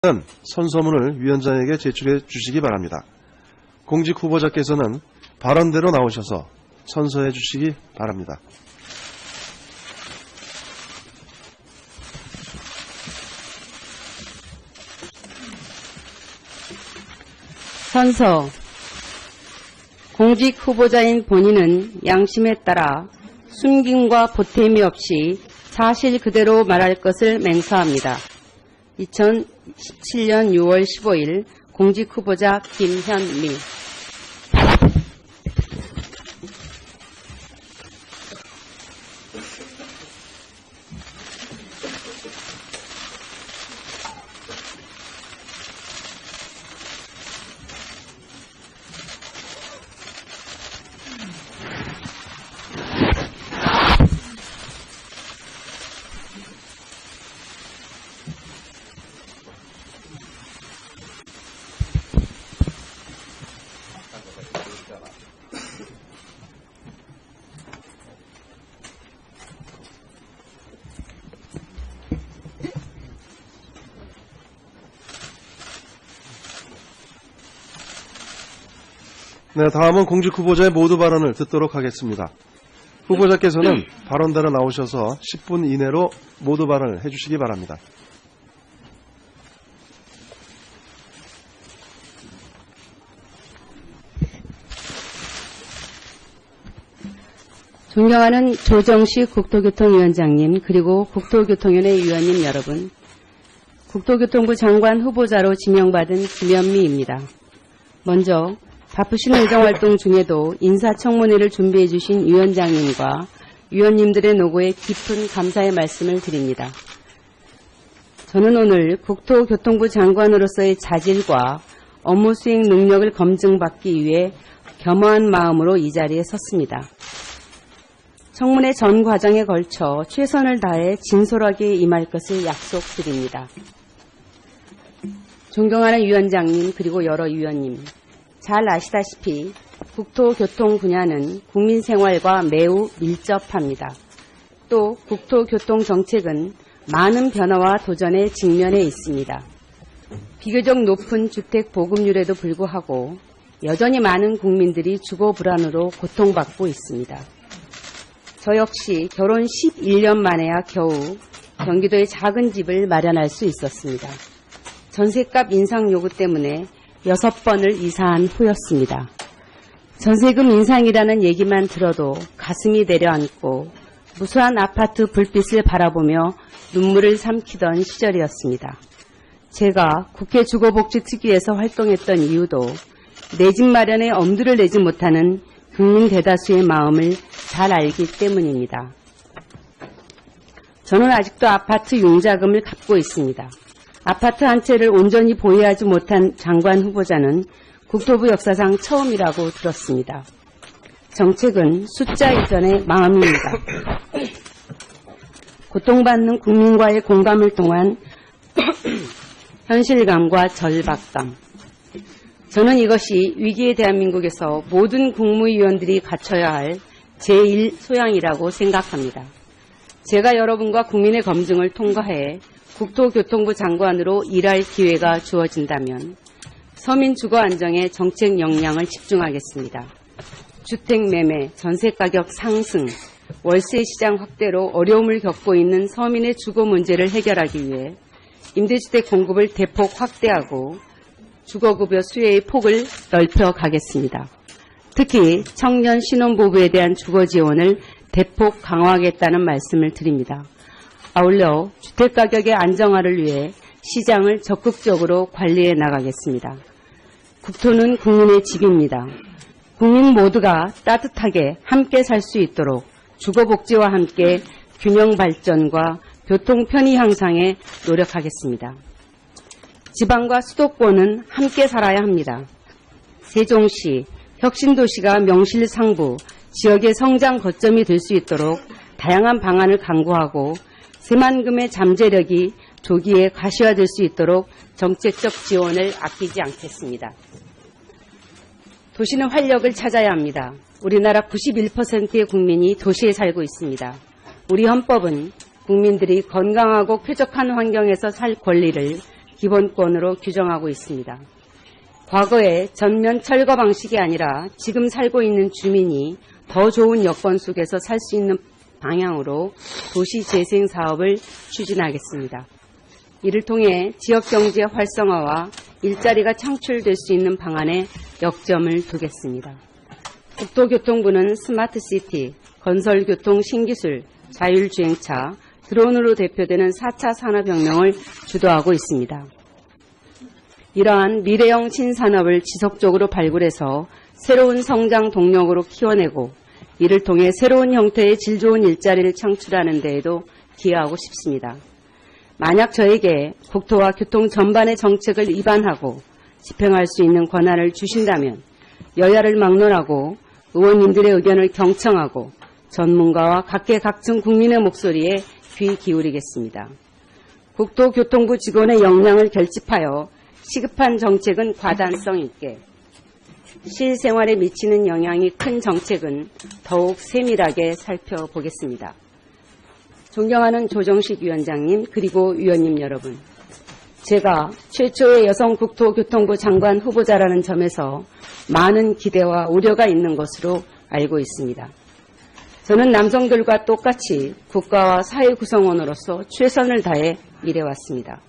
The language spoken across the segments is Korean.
선서문을 위원장에게 제출해 주시기 바랍니다. 공직 후보자께서는 발언대로 나오셔서 선서해 주시기 바랍니다. 선서. 공직 후보자인 본인은 양심에 따라 숨김과 보탬이 없이 사실 그대로 말할 것을 맹세합니다. 2017년 6월 15일 공직 후보자 김현미. 네, 다음은 공직 후보자의 모두 발언을 듣도록 하겠습니다. 후보자께서는 발언대로 나오셔서 10분 이내로 모두 발언을 해주시기 바랍니다. 존경하는 조정식 국토교통위원장님, 그리고 국토교통위원회 위원님 여러분, 국토교통부 장관 후보자로 지명받은 김현미입니다. 먼저 바쁘신 의정활동 중에도 인사청문회를 준비해 주신 위원장님과 위원님들의 노고에 깊은 감사의 말씀을 드립니다. 저는 오늘 국토교통부 장관으로서의 자질과 업무 수행 능력을 검증받기 위해 겸허한 마음으로 이 자리에 섰습니다. 청문회 전 과정에 걸쳐 최선을 다해 진솔하게 임할 것을 약속드립니다. 존경하는 위원장님, 그리고 여러 위원님, 잘 아시다시피 국토교통 분야는 국민 생활과 매우 밀접합니다. 또 국토교통정책은 많은 변화와 도전에 직면해 있습니다. 비교적 높은 주택 보급률에도 불구하고 여전히 많은 국민들이 주거 불안으로 고통받고 있습니다. 저 역시 결혼 11년 만에야 겨우 경기도에 작은 집을 마련할 수 있었습니다. 전셋값 인상 요구 때문에 6번을 이사한 후였습니다. 전세금 인상이라는 얘기만 들어도 가슴이 내려앉고 무수한 아파트 불빛을 바라보며 눈물을 삼키던 시절이었습니다. 제가 국회 주거복지특위에서 활동했던 이유도 내 집 마련에 엄두를 내지 못하는 국민 대다수의 마음을 잘 알기 때문입니다. 저는 아직도 아파트 융자금을 갚고 있습니다. 아파트 한 채를 온전히 보유하지 못한 장관 후보자는 국토부 역사상 처음이라고 들었습니다. 정책은 숫자 이전의 마음입니다. 고통받는 국민과의 공감을 통한 현실감과 절박감. 저는 이것이 위기의 대한민국에서 모든 국무위원들이 갖춰야 할 제1 소양이라고 생각합니다. 제가 여러분과 국민의 검증을 통과해 국토교통부 장관으로 일할 기회가 주어진다면 서민 주거 안정에 정책 역량을 집중하겠습니다. 주택 매매, 전세 가격 상승, 월세 시장 확대로 어려움을 겪고 있는 서민의 주거 문제를 해결하기 위해 임대주택 공급을 대폭 확대하고 주거급여 수혜의 폭을 넓혀 가겠습니다. 특히 청년 신혼부부에 대한 주거 지원을 대폭 강화하겠다는 말씀을 드립니다. 아울러 주택가격의 안정화를 위해 시장을 적극적으로 관리해 나가겠습니다. 국토는 국민의 집입니다. 국민 모두가 따뜻하게 함께 살 수 있도록 주거복지와 함께 균형 발전과 교통 편의 향상에 노력하겠습니다. 지방과 수도권은 함께 살아야 합니다. 세종시, 혁신도시가 명실상부, 지역의 성장 거점이 될 수 있도록 다양한 방안을 강구하고 새만금의 잠재력이 조기에 가시화될 수 있도록 정책적 지원을 아끼지 않겠습니다. 도시는 활력을 찾아야 합니다. 우리나라 91%의 국민이 도시에 살고 있습니다. 우리 헌법은 국민들이 건강하고 쾌적한 환경에서 살 권리를 기본권으로 규정하고 있습니다. 과거의 전면 철거 방식이 아니라 지금 살고 있는 주민이 더 좋은 여건 속에서 살 수 있는 방향으로 도시 재생 사업을 추진하겠습니다. 이를 통해 지역 경제 활성화와 일자리가 창출될 수 있는 방안에 역점을 두겠습니다. 국토교통부는 스마트시티, 건설교통 신기술, 자율주행차, 드론으로 대표되는 4차 산업혁명을 주도하고 있습니다. 이러한 미래형 신산업을 지속적으로 발굴해서 새로운 성장 동력으로 키워내고 이를 통해 새로운 형태의 질 좋은 일자리를 창출하는 데에도 기여하고 싶습니다. 만약 저에게 국토와 교통 전반의 정책을 입안하고 집행할 수 있는 권한을 주신다면 여야를 막론하고 의원님들의 의견을 경청하고 전문가와 각계각층 국민의 목소리에 귀 기울이겠습니다. 국토교통부 직원의 역량을 결집하여 시급한 정책은 과단성 있게, 실생활에 미치는 영향이 큰 정책은 더욱 세밀하게 살펴보겠습니다. 존경하는 조정식 위원장님 그리고 위원님 여러분, 제가 최초의 여성 국토교통부 장관 후보자라는 점에서 많은 기대와 우려가 있는 것으로 알고 있습니다. 저는 남성들과 똑같이 국가와 사회 구성원으로서 최선을 다해 일해왔습니다.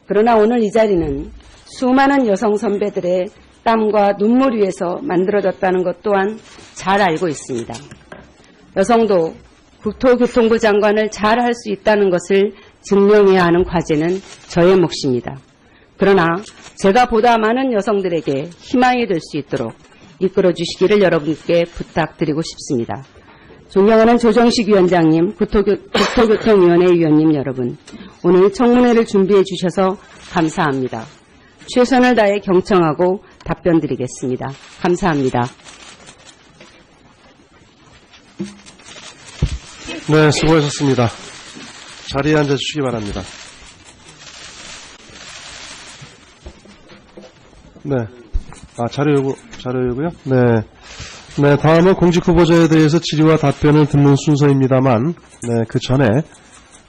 그러나 오늘 이 자리는 수많은 여성 선배들의 땀과 눈물 위에서 만들어졌다는 것 또한 잘 알고 있습니다. 여성도 국토교통부 장관을 잘 할 수 있다는 것을 증명해야 하는 과제는 저의 몫입니다. 그러나 제가 보다 많은 여성들에게 희망이 될 수 있도록 이끌어 주시기를 여러분께 부탁드리고 싶습니다. 존경하는 조정식 위원장님, 국토교통위원회 위원님 여러분, 오늘 청문회를 준비해 주셔서 감사합니다. 최선을 다해 경청하고 답변 드리겠습니다. 감사합니다. 네, 수고하셨습니다. 자리에 앉아주시기 바랍니다. 네. 자료 요구요? 네. 네, 다음은 공직 후보자에 대해서 질의와 답변을 듣는 순서입니다만, 네, 그 전에,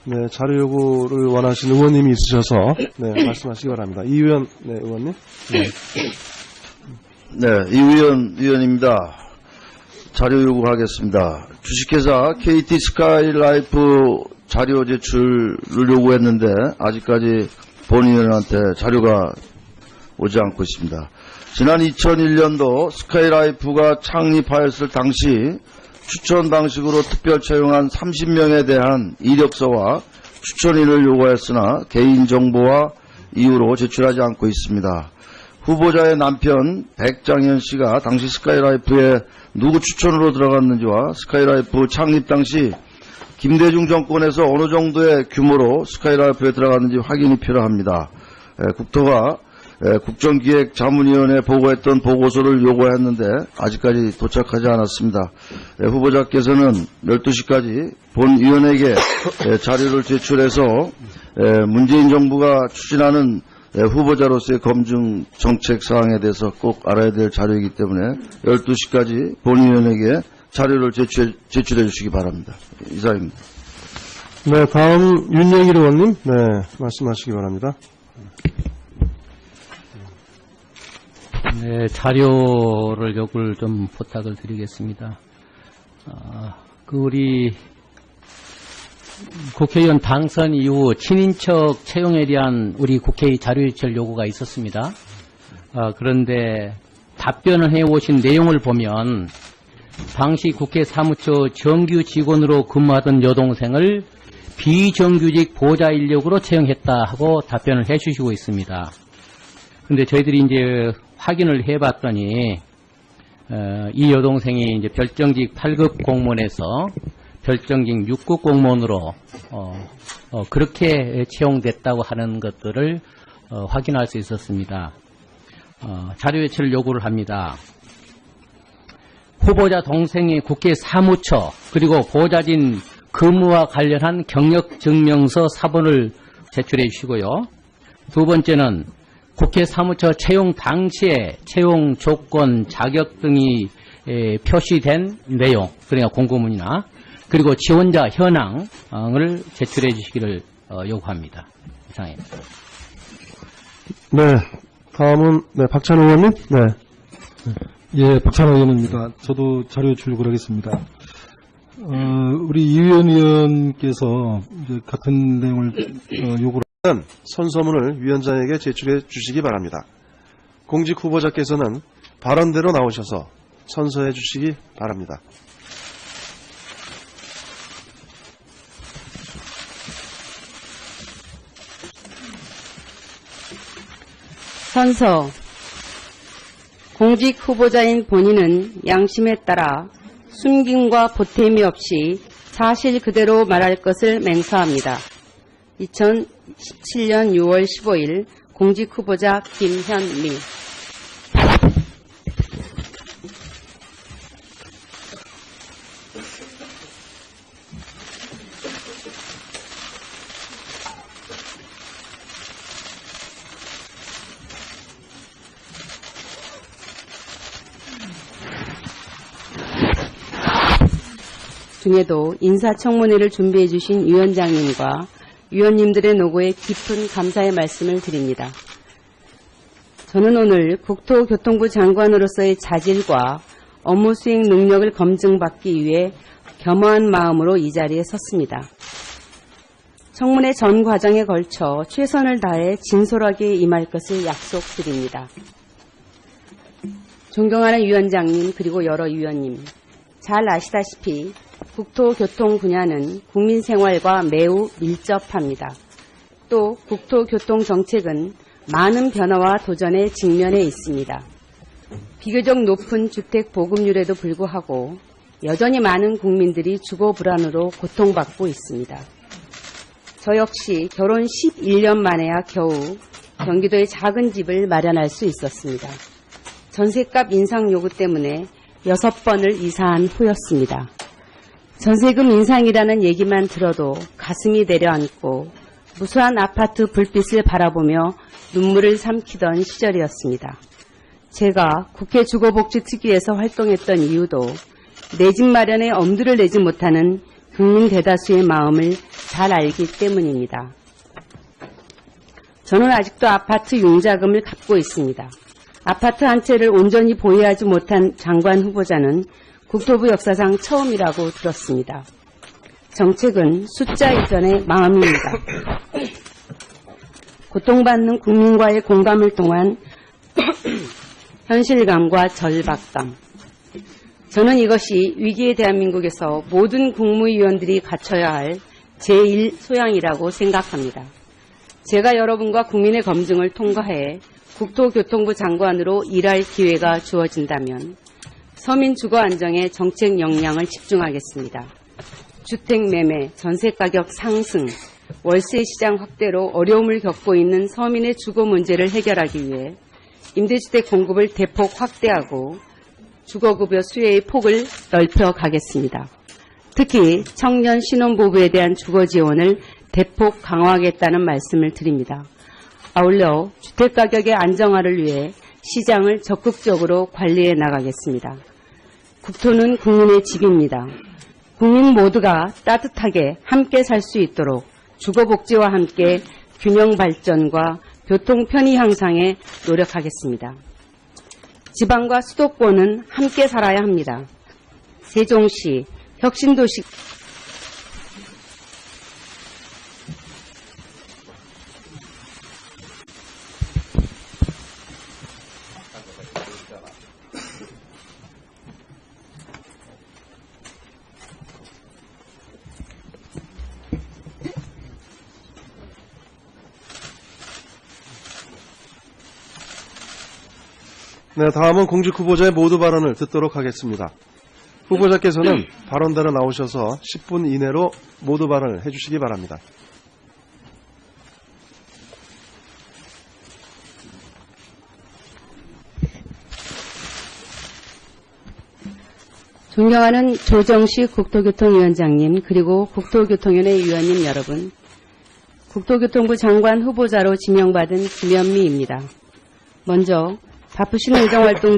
네, 자료 요구를 원하시는 의원님이 있으셔서, 네, 말씀하시기 바랍니다. 이의원, 네, 의원님. 네. 네, 위원입니다. 자료 요구하겠습니다. 주식회사 KT 스카이라이프 자료 제출을 요구했는데 아직까지 본의원한테 자료가 오지 않고 있습니다. 지난 2001년도 스카이라이프가 창립하였을 당시 추천 방식으로 특별 채용한 30명에 대한 이력서와 추천인을 요구했으나 개인정보와 이유로 제출하지 않고 있습니다. 후보자의 남편 백장현 씨가 당시 스카이라이프에 누구 추천으로 들어갔는지와 스카이라이프 창립 당시 김대중 정권에서 어느 정도의 규모로 스카이라이프에 들어갔는지 확인이 필요합니다. 국토가 국정기획자문위원회에 보고했던 보고서를 요구했는데 아직까지 도착하지 않았습니다. 후보자께서는 12시까지 본위원에게 자료를 제출해서 문재인 정부가 추진하는 후보자로서의 검증 정책 사항에 대해서 꼭 알아야 될 자료이기 때문에 12시까지 본위원에게 자료를 제출해 주시기 바랍니다. 이상입니다. 네, 다음 윤영일 의원님, 네, 말씀하시기 바랍니다. 네, 자료를 요구를 좀 부탁을 드리겠습니다. 우리 국회의원 당선 이후 친인척 채용에 대한 우리 국회의 자료 제출 요구가 있었습니다. 그런데 답변을 해오신 내용을 보면 당시 국회 사무처 정규 직원으로 근무하던 여동생을 비정규직 보좌 인력으로 채용했다 하고 답변을 해주시고 있습니다. 근데 저희들이 이제 확인을 해봤더니 이 여동생이 이제 별정직 8급 공무원에서 별정직 6급 공무원으로 그렇게 채용됐다고 하는 것들을 확인할 수 있었습니다. 자료 제출을 요구를 합니다. 후보자 동생이 국회 사무처 그리고 보좌진 근무와 관련한 경력증명서 사본을 제출해 주시고요. 두 번째는 국회 사무처 채용 당시에 채용 조건, 자격 등이 표시된 내용, 그러니까 공고문이나 그리고 지원자 현황을 제출해 주시기를 요구합니다. 이상입니다. 네. 다음은, 네, 박찬호 의원님. 네. 예, 박찬호 의원입니다. 저도 자료 출력을 하겠습니다. 우리 이의원 의원께서 이제 같은 내용을 요구를 선서문을 위원장에게 제출해 주시기 바랍니다. 공직 후보자께서는 발언대로 나오셔서 선서해 주시기 바랍니다. 선서. 공직 후보자인 본인은 양심에 따라 숨김과 보탬이 없이 사실 그대로 말할 것을 맹세합니다. 2017년 6월 15일 공직 후보자 김현미. 중에도 인사청문회를 준비해 주신 위원장님과 위원님들의 노고에 깊은 감사의 말씀을 드립니다. 저는 오늘 국토교통부 장관으로서의 자질과 업무 수행 능력을 검증받기 위해 겸허한 마음으로 이 자리에 섰습니다. 청문회 전 과정에 걸쳐 최선을 다해 진솔하게 임할 것을 약속드립니다. 존경하는 위원장님 그리고 여러 위원님, 잘 아시다시피 국토교통 분야는 국민 생활과 매우 밀접합니다. 또 국토교통 정책은 많은 변화와 도전에 직면해 있습니다. 비교적 높은 주택 보급률에도 불구하고 여전히 많은 국민들이 주거 불안으로 고통받고 있습니다. 저 역시 결혼 11년 만에야 겨우 경기도에 작은 집을 마련할 수 있었습니다. 전셋값 인상 요구 때문에 6번을 이사한 후였습니다. 전세금 인상이라는 얘기만 들어도 가슴이 내려앉고 무수한 아파트 불빛을 바라보며 눈물을 삼키던 시절이었습니다. 제가 국회 주거복지특위에서 활동했던 이유도 내 집 마련에 엄두를 내지 못하는 국민 대다수의 마음을 잘 알기 때문입니다. 저는 아직도 아파트 융자금을 갚고 있습니다. 아파트 한 채를 온전히 보유하지 못한 장관 후보자는 국토부 역사상 처음이라고 들었습니다. 정책은 숫자 이전의 마음입니다. 고통받는 국민과의 공감을 통한 현실감과 절박감. 저는 이것이 위기의 대한민국에서 모든 국무위원들이 갖춰야 할 제1 소양이라고 생각합니다. 제가 여러분과 국민의 검증을 통과해 국토교통부 장관으로 일할 기회가 주어진다면 서민 주거 안정에 정책 역량을 집중하겠습니다. 주택 매매, 전세 가격 상승, 월세 시장 확대로 어려움을 겪고 있는 서민의 주거 문제를 해결하기 위해 임대주택 공급을 대폭 확대하고 주거급여 수혜의 폭을 넓혀 가겠습니다. 특히 청년 신혼부부에 대한 주거 지원을 대폭 강화하겠다는 말씀을 드립니다. 아울러 주택가격의 안정화를 위해 시장을 적극적으로 관리해 나가겠습니다. 국토는 국민의 집입니다. 국민 모두가 따뜻하게 함께 살 수 있도록 주거복지와 함께 균형 발전과 교통 편의 향상에 노력하겠습니다. 지방과 수도권은 함께 살아야 합니다. 세종시, 혁신도시 네, 다음은 공직 후보자의 모두 발언을 듣도록 하겠습니다. 후보자께서는 발언대로 나오셔서 10분 이내로 모두 발언을 해주시기 바랍니다. 존경하는 조정식 국토교통위원장님 그리고 국토교통위원회 위원님 여러분, 국토교통부 장관 후보자로 지명받은 김현미입니다. 먼저 바쁘신 의정활동